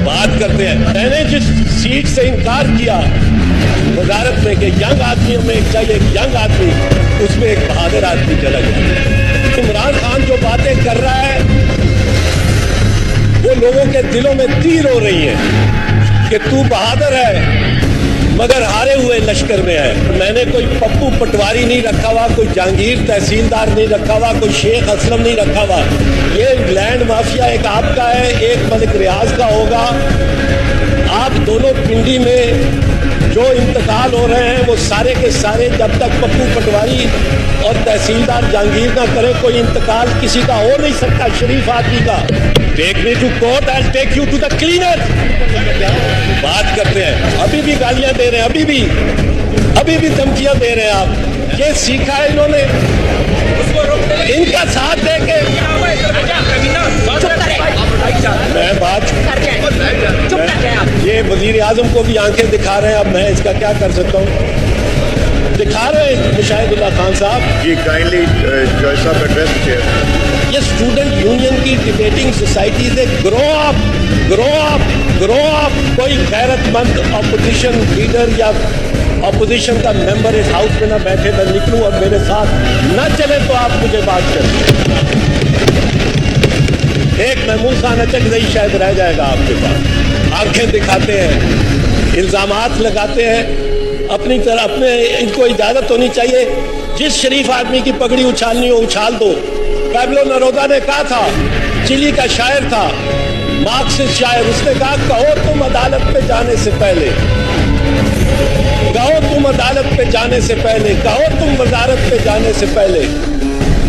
بات کرتے ہیں میں نے جس سیٹ سے انکار کیا وزارت میں کہ ینگ آدمیوں میں چاہیے ینگ آدمی، اس میں ایک بہادر آدمی چلا گیا۔ عمران خان جو باتیں کر رہا ہے وہ لوگوں کے دلوں میں تیر ہو رہی ہیں کہ تو بہادر ہے مگر ہارے ہوئے لشکر میں ہے۔ میں نے کوئی پپو پٹواری نہیں رکھا ہوا، کوئی جہانگیر تحصیلدار نہیں رکھا ہوا، کوئی شیخ اسلم نہیں رکھا ہوا۔ یہ لینڈ مافیا ایک آپ کا ہے، ایک ملک ریاض کا ہوگا۔ آپ دونوں پنڈی میں جو انتقال ہو رہے ہیں وہ سارے کے سارے جب تک پپو پٹواری اور تحصیلدار جہانگیر نہ کرے کوئی انتقال کسی کا ہو نہیں سکتا شریف آدمی کا۔ Take me to court, I will take you to the cleaner. بات کرتے ہیں، ابھی بھی گالیاں دے رہے ہیں، ابھی بھی دھمکیاں دے رہے ہیں آپ۔ یہ سیکھا ہے انہوں نے، ان کا ساتھ دے کے میں بات یہ وزیر اعظم کو بھی آنکھیں دکھا رہے ہیں، اب میں اس کا کیا کر سکتا ہوں؟ دکھا رہے ہیں مشاہد اللہ خان صاحب جی کائنڈلی جج صاحب ایڈریس چیئر۔ یہ اسٹوڈنٹ یونین کی ڈیبیٹنگ سوسائٹی سے گرو اپ کوئی غیرت مند اپوزیشن لیڈر یا اپوزیشن کا ممبر اس ہاؤس میں نہ بیٹھے، میں نکلوں اور میرے ساتھ نہ چلے تو آپ مجھے بات کریں۔ ایک محمود خان اچک نہیں شاید رہ جائے گا آپ کے پاس، آنکھیں دکھاتے ہیں، الزامات لگاتے ہیں اپنی طرح، ان کو اجازت ہونی چاہیے جس شریف آدمی کی پگڑی اچھالنی ہو اچھال دو۔ پیبلو نرودا نے کہا تھا، چلی کا شاعر تھا، مارکسسٹ شاعر، اس نے کہا کہو تم عدالت پہ جانے سے پہلے، کہو تم عدالت پہ جانے سے پہلے، کہو تم وزارت پہ جانے سے پہلے،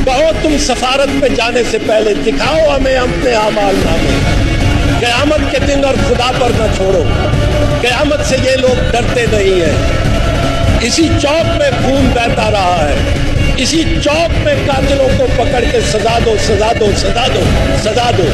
کہو تم سفارت پہ جانے سے پہلے، دکھاؤ ہمیں اپنے اعمال نامے۔ قیامت کے دن اور خدا پر نہ چھوڑو، قیامت سے یہ لوگ ڈرتے نہیں ہیں۔ اسی چوک میں خون بہتا رہا ہے، اسی چوک میں قاتلوں کو پکڑ کے سزا دو، سزا دو، سزا دو، سزا دو۔